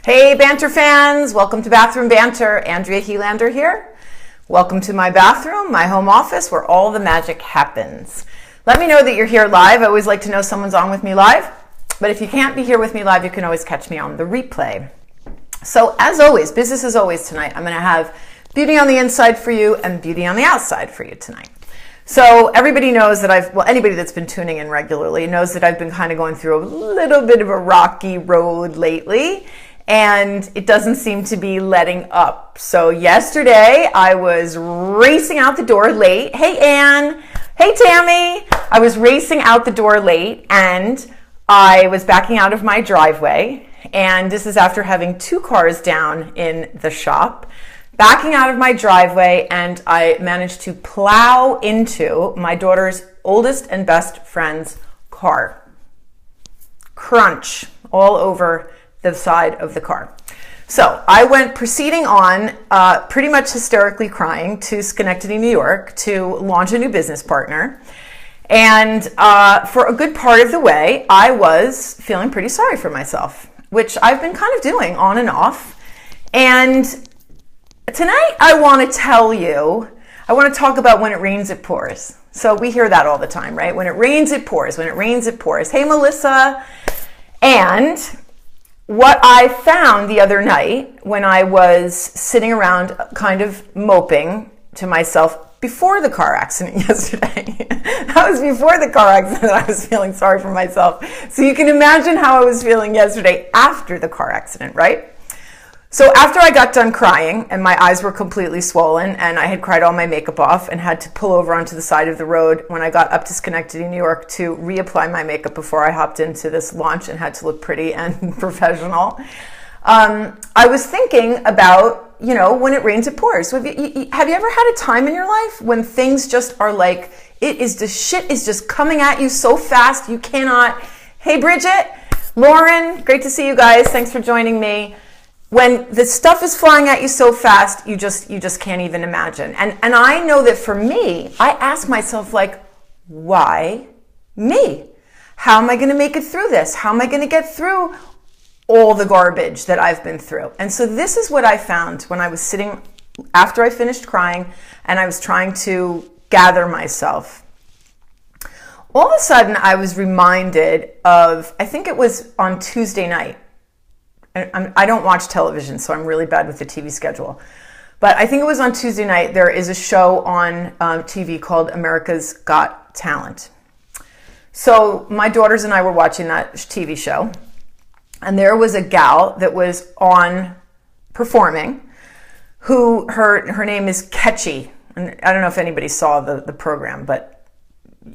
Hey Banter fans, welcome to Bathroom Banter. Andrea Helander here. Welcome to my bathroom, my home office, where all the magic happens. Let me know that you're here live. I always like to know someone's on with me live. But if you can't be here with me live, you can always catch me on the replay. So as always, business as always tonight, I'm going to have beauty on the inside for you and beauty on the outside for you tonight. So everybody knows that anybody that's been tuning in regularly knows that I've been kind of going through a little bit of a rocky road lately. And it doesn't seem to be letting up. So yesterday I was racing out the door late. Hey Ann, hey Tammy. I was racing out the door late and I was backing out of my driveway. And this is after having 2 cars down in the shop. Backing out of my driveway, and I managed to plow into my daughter's oldest and best friend's car. Crunch all over the side of the car. So I went proceeding on, pretty much hysterically crying, to Schenectady, New York to launch a new business partner. And for a good part of the way, I was feeling pretty sorry for myself, which I've been kind of doing on and off. And tonight I want to talk about when it rains, it pours. So we hear that all the time, right? When it rains, it pours. When it rains, it pours. Hey, Melissa. And what I found the other night when I was sitting around kind of moping to myself before the car accident yesterday, that was before the car accident, I was feeling sorry for myself. So you can imagine how I was feeling yesterday after the car accident, right? So after I got done crying and my eyes were completely swollen and I had cried all my makeup off and had to pull over onto the side of the road when I got up to Schenectady, New York to reapply my makeup before I hopped into this launch and had to look pretty and professional, I was thinking about, when it rains, it pours. So have you ever had a time in your life when things just are like, the shit is just coming at you so fast you cannot. Hey Bridget, Lauren, great to see you guys. Thanks for joining me. When the stuff is flying at you so fast, you just can't even imagine. And I know that for me, I ask myself, like, why me? How am I going to make it through this? How am I going to get through all the garbage that I've been through? And so this is what I found when I was sitting after I finished crying and I was trying to gather myself. All of a sudden, I was reminded of, I think it was on Tuesday night. I don't watch television, so I'm really bad with the TV schedule. But I think it was on Tuesday night, there is a show on TV called America's Got Talent. So my daughters and I were watching that TV show, and there was a gal that was on performing, who her name is Ketchy. And I don't know if anybody saw the program, but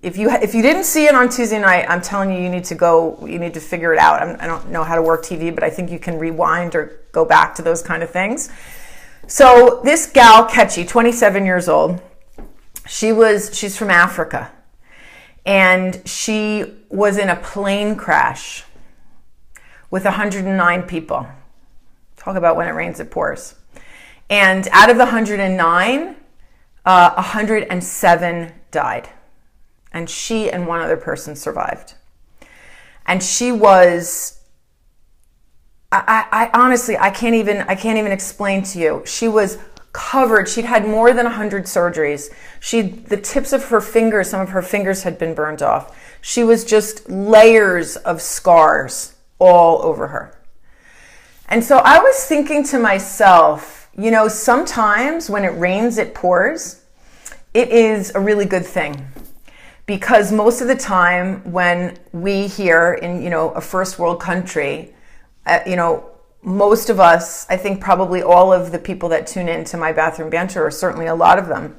if you didn't see it on Tuesday night, I'm telling you, you need to figure it out. I don't know how to work TV, but I think you can rewind or go back to those kind of things. So this gal, Ketchy, 27 years old, she's from Africa, and she was in a plane crash with 109 people. Talk about when it rains, it pours. And out of the 109, 107 died. And she and one other person survived. And she was, I honestly, I can't even explain to you. She was covered. She'd had more than 100 surgeries. The tips of her fingers, some of her fingers had been burned off. She was just layers of scars all over her. And so I was thinking to myself, sometimes when it rains, it pours. It is a really good thing. Because most of the time when we here in, a first world country, most of us, I think probably all of the people that tune into my Bathroom Banter, or certainly a lot of them,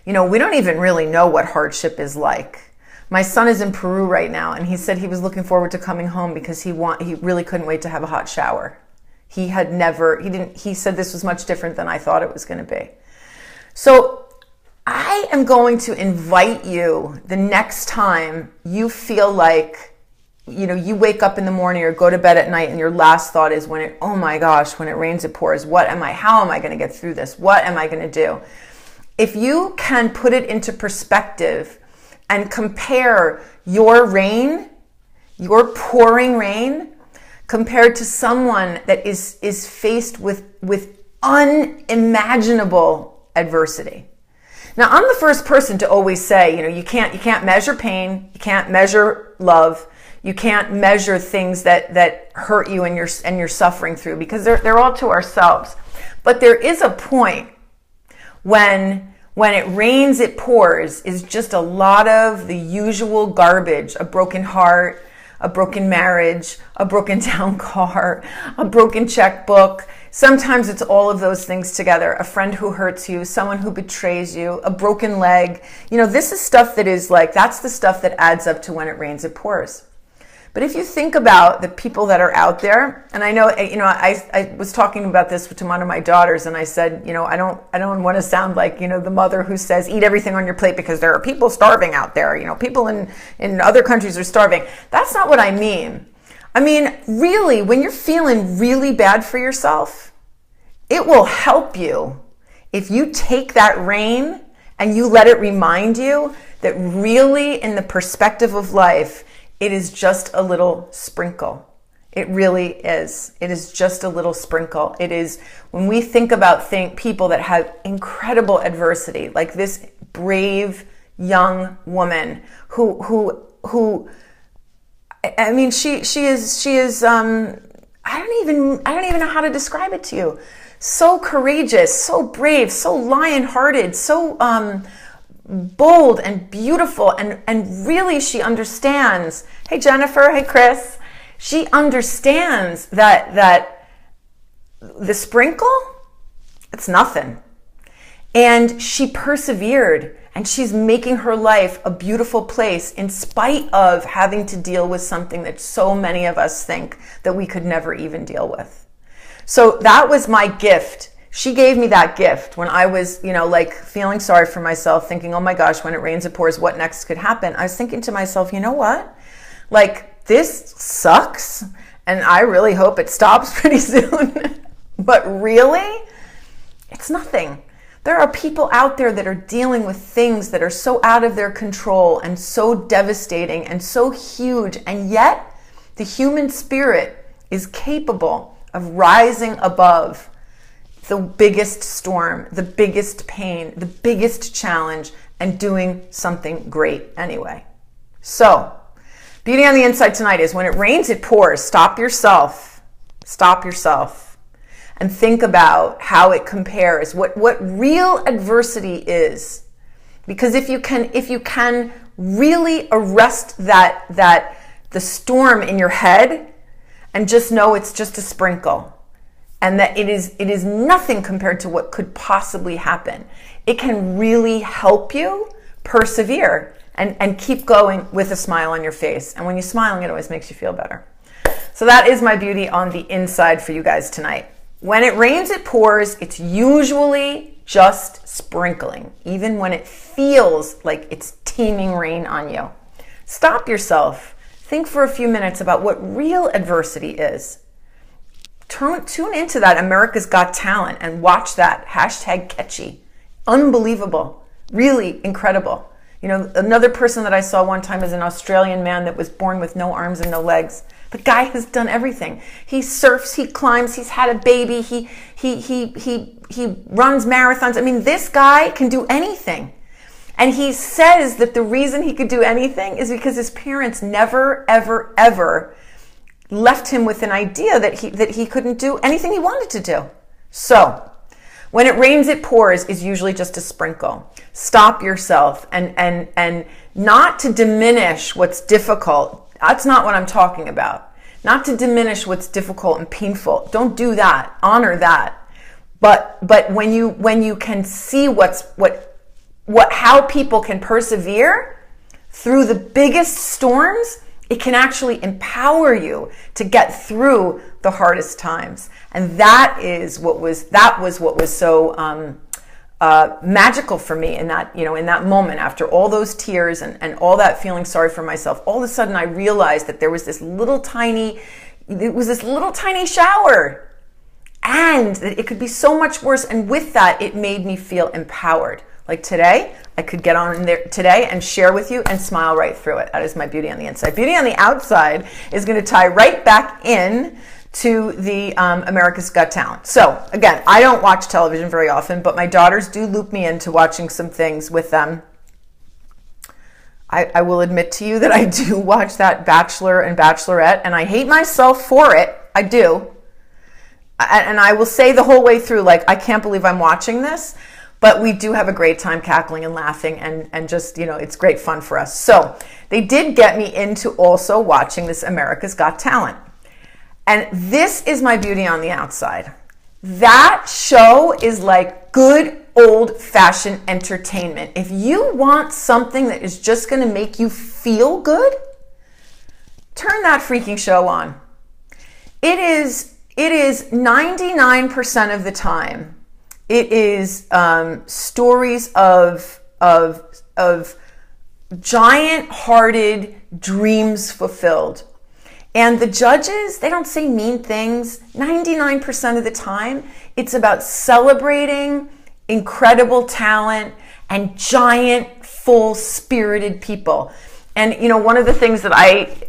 we don't even really know what hardship is like. My son is in Peru right now, and he said he was looking forward to coming home because he really couldn't wait to have a hot shower. He said this was much different than I thought it was going to be. So I am going to invite you the next time you feel like, you wake up in the morning or go to bed at night and your last thought is oh my gosh, when it rains, it pours. How am I going to get through this? What am I going to do? If you can put it into perspective and compare your rain, your pouring rain, compared to someone that is faced with unimaginable adversity. Now, I'm the first person to always say, you can't measure pain, you can't measure love, you can't measure things that hurt you and you're suffering through, because they're all to ourselves. But there is a point when it rains, it pours is just a lot of the usual garbage: a broken heart, a broken marriage, a broken down car, a broken checkbook. Sometimes it's all of those things together. A friend who hurts you, someone who betrays you, a broken leg. This is stuff that is that's the stuff that adds up to when it rains, it pours. But if you think about the people that are out there, and I know, I was talking about this to one of my daughters, and I said, I don't want to sound like, the mother who says, eat everything on your plate because there are people starving out there. People in other countries are starving. That's not what I mean. I mean, really, when you're feeling really bad for yourself, it will help you if you take that rain and you let it remind you that really, in the perspective of life, it is just a little sprinkle. It really is. It is just a little sprinkle. It is, when we think about people that have incredible adversity, like this brave young woman who I mean, she is I don't even know how to describe it to you. So courageous, so brave, so lion-hearted, so bold and beautiful, and really she understands. Hey Jennifer, hey Chris. She understands that the sprinkle, it's nothing. And she persevered, and she's making her life a beautiful place in spite of having to deal with something that so many of us think that we could never even deal with. So that was my gift. She gave me that gift when I was, feeling sorry for myself, thinking, oh my gosh, when it rains, it pours, what next could happen? I was thinking to myself, you know what? This sucks, and I really hope it stops pretty soon. But really, it's nothing. There are people out there that are dealing with things that are so out of their control and so devastating and so huge, and yet the human spirit is capable of rising above the biggest storm, the biggest pain, the biggest challenge, and doing something great anyway. So, beauty on the inside tonight is when it rains, it pours. Stop yourself. Stop yourself. And think about how it compares, what real adversity is. Because if you can really arrest the storm in your head and just know it's just a sprinkle, and that it is nothing compared to what could possibly happen, it can really help you persevere and keep going with a smile on your face. And when you're smiling, it always makes you feel better. So that is my beauty on the inside for you guys tonight. When it rains, it pours. It's usually just sprinkling, even when it feels like it's teeming rain on you. Stop yourself. Think for a few minutes about what real adversity is. Tune into that America's Got Talent and watch that. #catchy. Unbelievable. Really incredible. Another person that I saw one time is an Australian man that was born with no arms and no legs. The guy has done everything. He surfs, he climbs, he's had a baby, he runs marathons. I mean, this guy can do anything. And he says that the reason he could do anything is because his parents never, ever, ever left him with an idea that he couldn't do anything he wanted to do. So, when it rains, it pours is usually just a sprinkle. Stop yourself and not to diminish what's difficult. That's not what I'm talking about. Not to diminish what's difficult and painful. Don't do that. Honor that. But when you can see how people can persevere through the biggest storms, it can actually empower you to get through the hardest times. And that was what was so magical for me in that moment, after all those tears and all that feeling sorry for myself. All of a sudden I realized that there was this little tiny shower, and that it could be so much worse. And with that, it made me feel empowered. Like today, I could get on there today and share with you and smile right through it. That is my beauty on the inside. Beauty on the outside is going to tie right back in to the America's Got Talent. So again, I don't watch television very often, but my daughters do loop me into watching some things with them. I will admit to you that I do watch that Bachelor and Bachelorette, and I hate myself for it. I do. And I will say the whole way through, like, I can't believe I'm watching this, but we do have a great time cackling and laughing, and just, you know, it's great fun for us. So they did get me into also watching this America's Got Talent. And this is my beauty on the outside. That show is like good old-fashioned entertainment. If you want something that is just going to make you feel good, turn that freaking show on. It is 99% of the time, it is stories of giant-hearted dreams fulfilled. And the judges, they don't say mean things. 99% of the time, it's about celebrating incredible talent and giant, full-spirited people. And, you know, one of the things that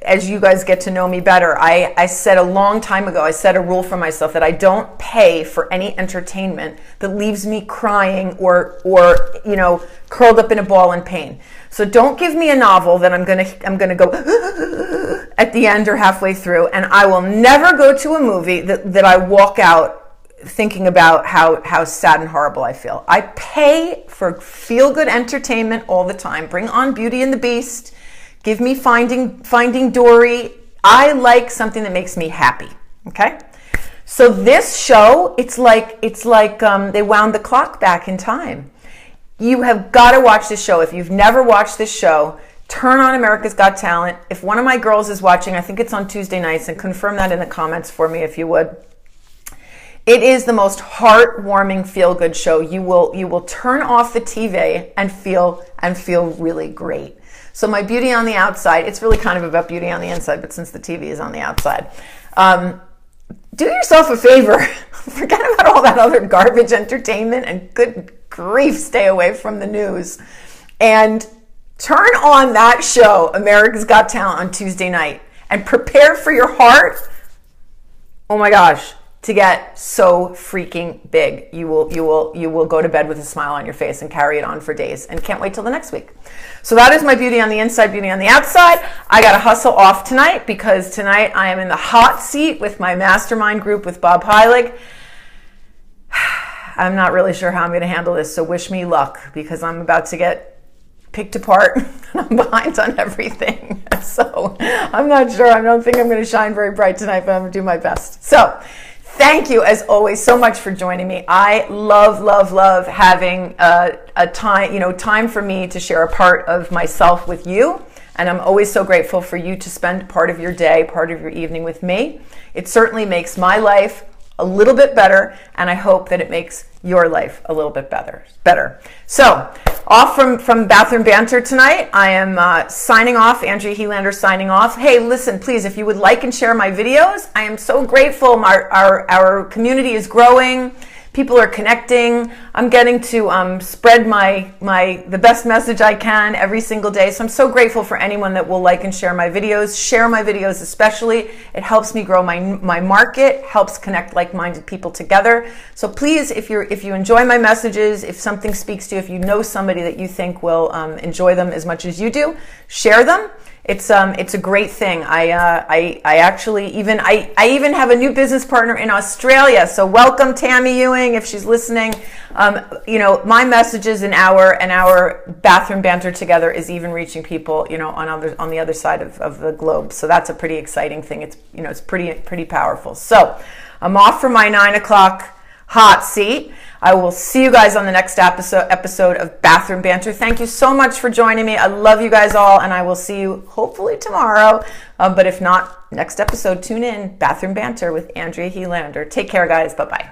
as you guys get to know me better, I said a long time ago, I set a rule for myself that I don't pay for any entertainment that leaves me crying or you know, curled up in a ball in pain. So don't give me a novel that I'm gonna go at the end or halfway through, and I will never go to a movie that I walk out thinking about how sad and horrible I feel. I pay for feel-good entertainment all the time. Bring on Beauty and the Beast. Give me Finding Dory. I like something that makes me happy. Okay? So this show, it's like they wound the clock back in time. You have got to watch this show. If you've never watched this show, turn on America's Got Talent. If one of my girls is watching, I think it's on Tuesday nights, and confirm that in the comments for me if you would. It is the most heartwarming, feel-good show. You will turn off the TV and feel really great. So my beauty on the outside, it's really kind of about beauty on the inside, but since the TV is on the outside, do yourself a favor. Forget about all that other garbage entertainment, and good grief, stay away from the news. And turn on that show, America's Got Talent, on Tuesday night, and prepare for your heart, oh my gosh, to get so freaking big. You will go to bed with a smile on your face and carry it on for days, and can't wait till the next week. So that is my beauty on the inside, beauty on the outside. I got to hustle off tonight because tonight I am in the hot seat with my mastermind group with Bob Heilig. I'm not really sure how I'm going to handle this, so wish me luck, because I'm about to get picked apart and I'm behind on everything. So I'm not sure. I don't think I'm going to shine very bright tonight, but I'm going to do my best. So thank you, as always, so much for joining me. I love having a time for me to share a part of myself with you. And I'm always so grateful for you to spend part of your day, part of your evening with me. It certainly makes my life a little bit better, and I hope that it makes your life a little bit better. So, off from Bathroom Banter tonight, I am signing off. Andrea Helander signing off. Hey, listen, please, if you would like and share my videos, I am so grateful. Our community is growing. People are connecting. I'm getting to spread the best message I can every single day. So I'm so grateful for anyone that will like and share my videos. Share my videos especially. It helps me grow my market, helps connect like-minded people together. So please, if you enjoy my messages, if something speaks to you, if you know somebody that you think will enjoy them as much as you do, share them. It's a great thing. I actually even have a new business partner in Australia. So welcome, Tammy Ewing, if she's listening. My messages and our bathroom banter together is even reaching people, on the other side of the globe. So that's a pretty exciting thing. It's pretty powerful. So I'm off for my 9 o'clock hot seat. I will see you guys on the next episode of Bathroom Banter. Thank you so much for joining me. I love you guys all, and I will see you hopefully tomorrow. But if not, next episode, tune in. Bathroom Banter with Andrea Helander. Take care, guys. Bye-bye.